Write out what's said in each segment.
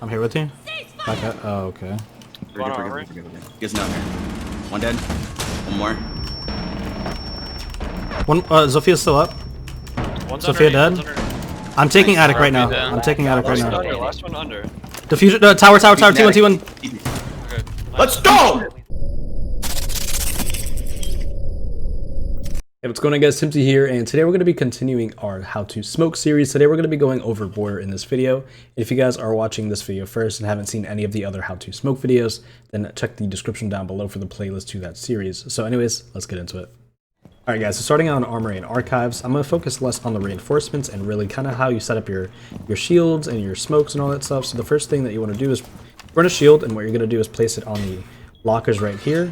I'm here with you. Okay. Oh, okay. Forget. Gets down here. One dead. One more. One. Zophia's still up. One's Sophia dead. I'm taking attic right now. down. I'm taking attic right Last one now. under. Last one under. Diffusion. Tower. T1. T1. Okay. Let's go! Hey, what's going on, guys? Timzy here, and today we're going to be continuing our How to Smoke series. Today we're going to be going over border in this video. If you guys are watching this video first and haven't seen any of the other How to Smoke videos, then check the description down below for the playlist to that series. So anyways, let's get into it. Alright guys, so starting out on Armory and Archives, I'm going to focus less on the reinforcements and really kind of how you set up your shields and your smokes and all that stuff. So the first thing that you want to do is burn a shield, and what you're going to do is place it on the lockers right here.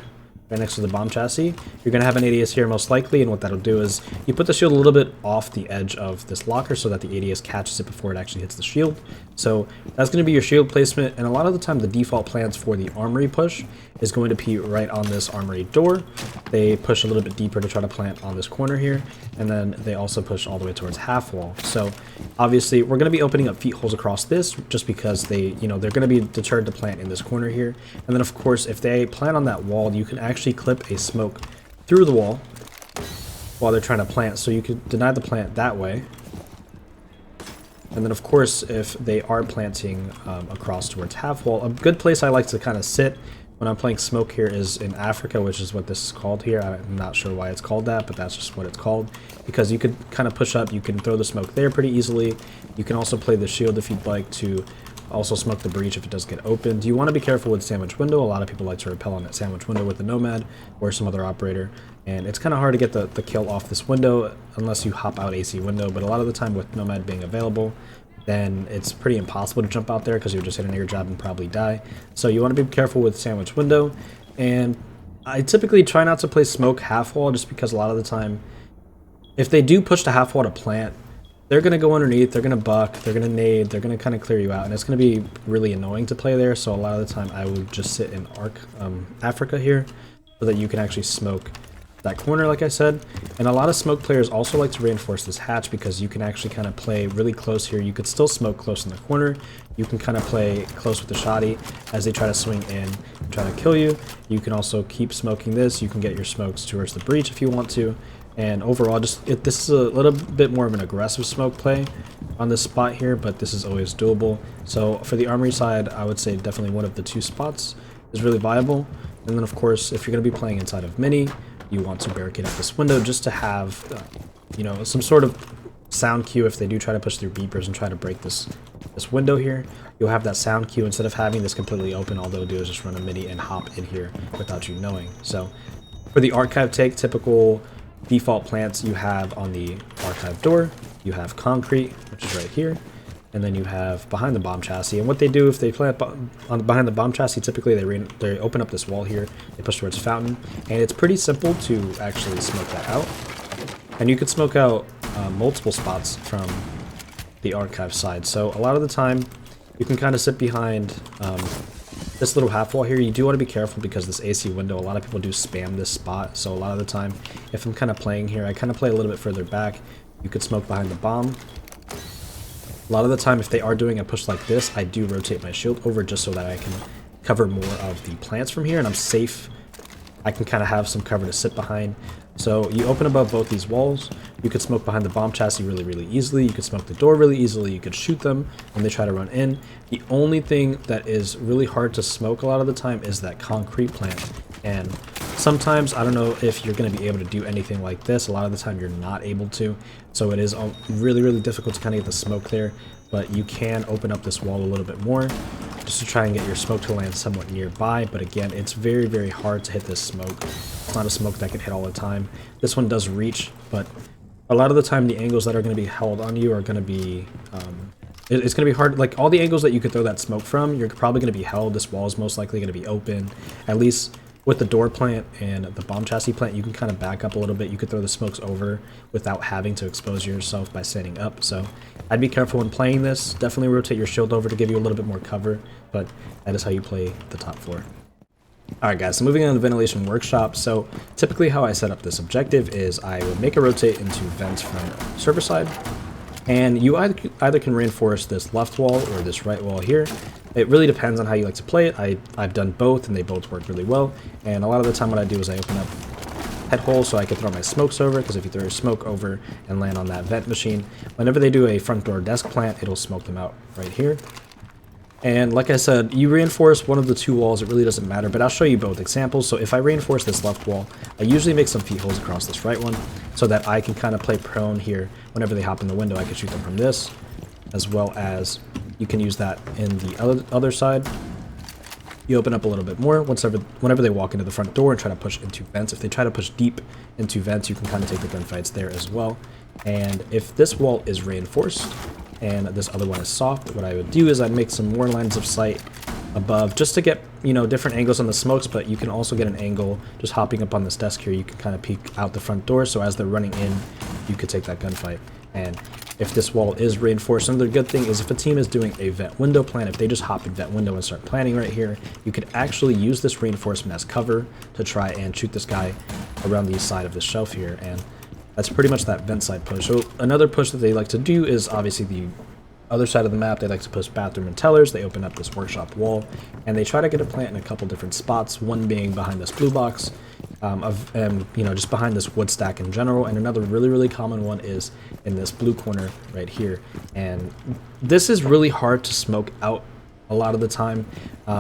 Right next to the bomb chassis. You're going to have an ADS here most likely, and what that'll do is you put the shield a little bit off the edge of this locker so that the ADS catches it before it actually hits the shield. So that's going to be your shield placement, and a lot of the time the default plans for the Armory push is going to be right on this Armory door. They push a little bit deeper to try to plant on this corner here, and then they also push all the way towards half wall. So obviously we're going to be opening up feet holes across this just because they're going to be deterred to plant in this corner here. And then of course if they plant on that wall, you can actually clip a smoke through the wall while they're trying to plant, so you could deny the plant that way. And then of course if they are planting across towards half wall, a good place I like to kind of sit when I'm playing smoke here is in Africa, which is what this is called here. I'm not sure why it's called that, but that's just what it's called, because you could kind of push up, you can throw the smoke there pretty easily. You can also play the shield if you'd like to also smoke the breach if it does get opened. You want to be careful with sandwich window. A lot of people like to repel on that sandwich window with the Nomad or some other operator, and it's kind of hard to get the kill off this window unless you hop out AC window, but a lot of the time with Nomad being available, then it's pretty impossible to jump out there because you'll just hit an air job and probably die. So you want to be careful with sandwich window, and I typically try not to play smoke half wall just because a lot of the time if they do push to half wall to plant, they're going to go underneath, they're going to buck, they're going to nade, they're going to kind of clear you out, and it's going to be really annoying to play there. So a lot of the time I would just sit in Africa here so that you can actually smoke that corner like I said. And a lot of smoke players also like to reinforce this hatch because you can actually kind of play really close here. You could still smoke close in the corner. You can kind of play close with the shoddy as they try to swing in and try to kill you. You can also keep smoking this. You can get your smokes towards the breach if you want to. And overall, this is a little bit more of an aggressive smoke play on this spot here, but this is always doable. So for the Armory side, I would say definitely one of the two spots is really viable. And then of course, if you're going to be playing inside of Mini, you want to barricade up this window just to have, some sort of sound cue if they do try to push through beepers and try to break this window here. You'll have that sound cue instead of having this completely open. All they'll do is just run a Mini and hop in here without you knowing. So for the archive take, typical default plants you have on the archive door, you have concrete, which is right here, and then you have behind the bomb chassis. And what they do if they plant behind the bomb chassis, typically they open up this wall here, they push towards fountain, and it's pretty simple to actually smoke that out. And you could smoke out multiple spots from the archive side. So a lot of the time you can kind of sit behind this little half wall here. You do want to be careful because this AC window, a lot of people do spam this spot. So a lot of the time, if I'm kind of playing here, I kind of play a little bit further back. You could smoke behind the bomb. A lot of the time, if they are doing a push like this, I do rotate my shield over just so that I can cover more of the plants from here, and I'm safe. I can kind of have some cover to sit behind. So you open above both these walls. You could smoke behind the bomb chassis really, really easily. You could smoke the door really easily. You could shoot them when they try to run in. The only thing that is really hard to smoke a lot of the time is that concrete plant. And sometimes, I don't know if you're going to be able to do anything like this. A lot of the time you're not able to. So it is really, really difficult to kind of get the smoke there. But you can open up this wall a little bit more just to try and get your smoke to land somewhat nearby. But again, it's very, very hard to hit this smoke. It's not a smoke that can hit all the time. This one does reach, but a lot of the time the angles that are going to be held on you are going to be it's going to be hard. Like all the angles that you could throw that smoke from, you're probably going to be held. This wall is most likely going to be open. At least with the door plant and the bomb chassis plant, you can kind of back up a little bit. You could throw the smokes over without having to expose yourself by standing up. So I'd be careful when playing this. Definitely rotate your shield over to give you a little bit more cover, but that is how you play the top floor. Alright guys, so moving on to the ventilation workshop. So typically how I set up this objective is I would make a rotate into vents from server side, and you either can reinforce this left wall or this right wall here. It really depends on how you like to play it. I've done both, and they both work really well. And a lot of the time what I do is I open up head hole so I can throw my smokes over, because if you throw your smoke over and land on that vent machine, whenever they do a front door desk plant, it'll smoke them out right here. And like I said, you reinforce one of the two walls, it really doesn't matter, but I'll show you both examples. So if I reinforce this left wall, I usually make some feet holes across this right one so that I can kind of play prone here. Whenever they hop in the window, I can shoot them from this, as well as you can use that in the other side. You open up a little bit more whenever they walk into the front door and try to push into vents. If they try to push deep into vents, you can kind of take the gunfights there as well. And if this wall is reinforced and this other one is soft, what I would do is I'd make some more lines of sight above just to get, you know, different angles on the smokes, but you can also get an angle just hopping up on this desk here. You can kind of peek out the front door, so as they're running in, you could take that gunfight. And if this wall is reinforced, another good thing is if a team is doing a vent window plan, if they just hop in vent window and start planning right here, you could actually use this reinforcement as cover to try and shoot this guy around the side of the shelf here. And that's pretty much that vent side push. So another push that they like to do is obviously the other side of the map. They like to push bathroom and tellers. They open up this workshop wall, and they try to get a plant in a couple different spots, one being behind this blue box, you know, just behind this wood stack in general. And another really common one is in this blue corner right here. And this is really hard to smoke out a lot of the time.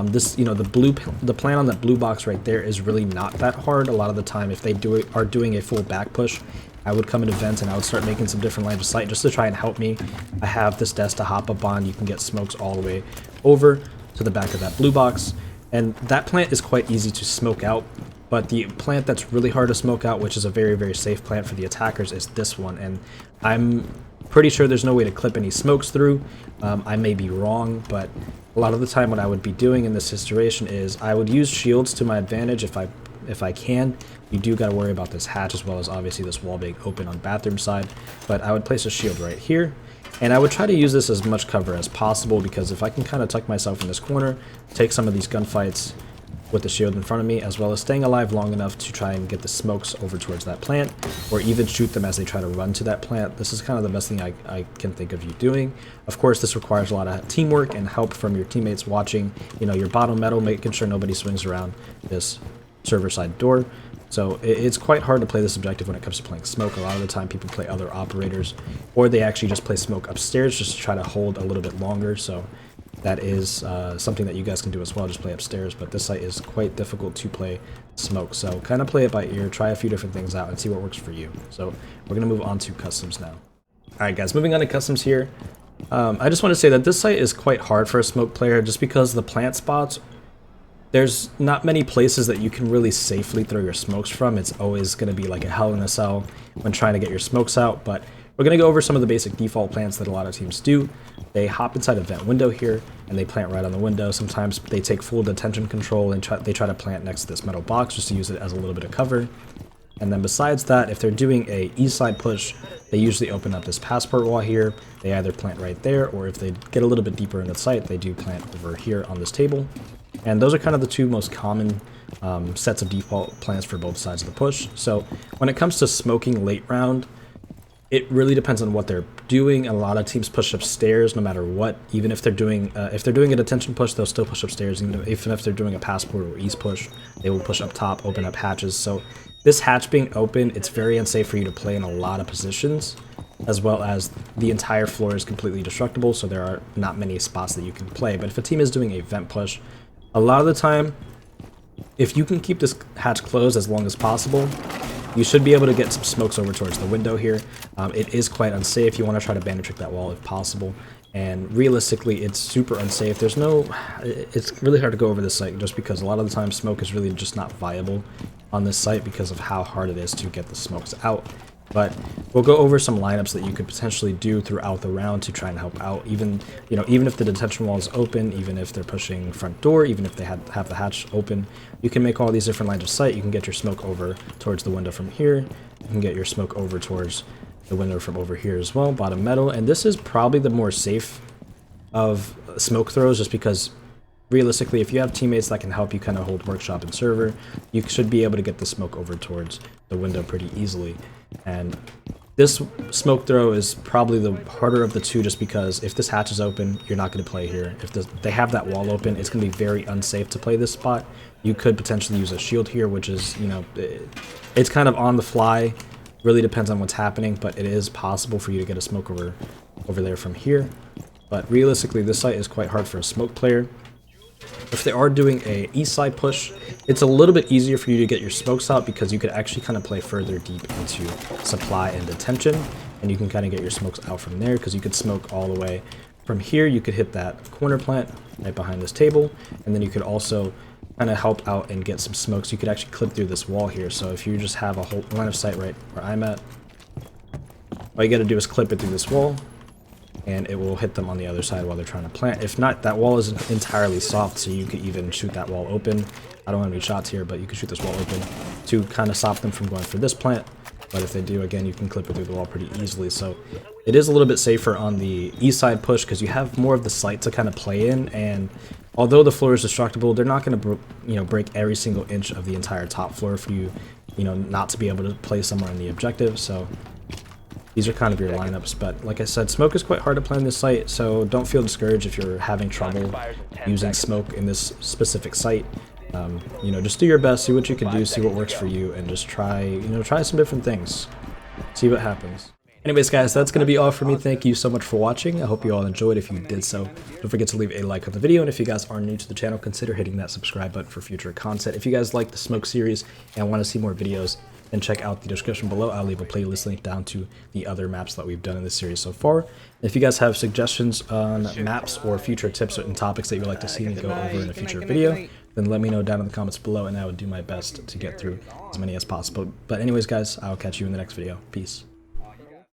This, you know, the plan on that blue box right there is really not that hard. A lot of the time, if they are doing a full back push, I would come into vents and I would start making some different lines of sight just to try and help me. I have this desk to hop up on. You can get smokes all the way over to the back of that blue box. And that plant is quite easy to smoke out. But the plant that's really hard to smoke out, which is a very safe plant for the attackers, is this one. And I'm pretty sure there's no way to clip any smokes through. I may be wrong, but a lot of the time what I would be doing in this situation is I would use shields to my advantage if I can. You do got to worry about this hatch as well as obviously this wall being open on bathroom side. But I would place a shield right here, and I would try to use this as much cover as possible, because if I can kind of tuck myself in this corner, take some of these gunfights with the shield in front of me, as well as staying alive long enough to try and get the smokes over towards that plant, or even shoot them as they try to run to that plant. This is kind of the best thing I can think of you doing. Of course, this requires a lot of teamwork and help from your teammates watching, you know, your bottom metal, making sure nobody swings around this server side door. So it's quite hard to play this objective when it comes to playing smoke. A lot of the time people play other operators, or they actually just play smoke upstairs just to try to hold a little bit longer. So that is something that you guys can do as well, just play upstairs. But this site is quite difficult to play smoke, so kind of play it by ear, try a few different things out and see what works for you. So we're going to move on to customs now. Alright guys, moving on to customs here. I just want to say that this site is quite hard for a smoke player just because the plant spots, there's not many places that you can really safely throw your smokes from. It's always going to be like a hell in a cell when trying to get your smokes out. But we're going to go over some of the basic default plants that a lot of teams do. They hop inside a vent window here, and they plant right on the window. Sometimes they take full detention control and they try to plant next to this metal box just to use it as a little bit of cover. And then besides that, if they're doing a east side push, they usually open up this passport wall here. They either plant right there, or if they get a little bit deeper into the site, they do plant over here on this table. And those are kind of the two most common sets of default plans for both sides of the push. So when it comes to smoking late round, it really depends on what they're doing. A lot of teams push upstairs no matter what. Even if they're doing a detention push, they'll still push upstairs. Even if they're doing a passport or east push, they will push up top, open up hatches. So this hatch being open, it's very unsafe for you to play in a lot of positions, as well as the entire floor is completely destructible, so there are not many spots that you can play. But if a team is doing a vent push, a lot of the time, if you can keep this hatch closed as long as possible, you should be able to get some smokes over towards the window here. It is quite unsafe. You want to try to bandit trick that wall if possible. And realistically, it's super unsafe. It's really hard to go over this site just because a lot of the time smoke is really just not viable on this site because of how hard it is to get the smokes out. But we'll go over some lineups that you could potentially do throughout the round to try and help out. Even if the detention wall is open, even if they're pushing front door, even if they have the hatch open, you can make all these different lines of sight. You can get your smoke over towards the window from here. You can get your smoke over towards the window from over here as well, bottom metal. And this is probably the more safe of smoke throws, just because realistically, if you have teammates that can help you kind of hold workshop and server, you should be able to get the smoke over towards the window pretty easily. And This smoke throw is probably the harder of the two, just because if this hatch is open, you're not going to play here. If they have that wall open, it's going to be very unsafe to play this spot. You could potentially use a shield here, which is, you know, it's kind of on the fly. Really depends on what's happening, but it is possible for you to get a smoke over there from here. But realistically, this site is quite hard for a smoke player. If they are doing a east side push, it's a little bit easier for you to get your smokes out, because you could actually kind of play further deep into supply and detention, and you can kind of get your smokes out from there, because you could smoke all the way from here. You could hit that corner plant right behind this table, and then you could also kind of help out and get some smokes. You could actually clip through this wall here. So if you just have a whole line of sight right where I'm at, all you got to do is clip it through this wall, and it will hit them on the other side while they're trying to plant. If not, that wall isn't entirely soft, so you could even shoot that wall open. I don't want any shots here, but you can shoot this wall open to kind of stop them from going for this plant. But if they do, again, you can clip it through the wall pretty easily. So it is a little bit safer on the east side push, because you have more of the site to kind of play in. And although the floor is destructible, they're not going to break every single inch of the entire top floor for you, not to be able to play somewhere in the objective. So these are kind of your lineups. But like I said, smoke is quite hard to play on this site, so don't feel discouraged if you're having trouble using smoke in this specific site. Just do your best, see what you can do, see what works for you, and just try some different things. See what happens. Anyways, guys, that's going to be all for me. Thank you so much for watching. I hope you all enjoyed. If you did so, don't forget to leave a like on the video. And if you guys are new to the channel, consider hitting that subscribe button for future content. If you guys like the smoke series and want to see more videos, then check out the description below. I'll leave a playlist link down to the other maps that we've done in this series so far. If you guys have suggestions on maps or future tips and topics that you would like to see me go over in a future video, then let me know down in the comments below, and I would do my best to get through as many as possible. But anyways, guys, I'll catch you in the next video. Peace.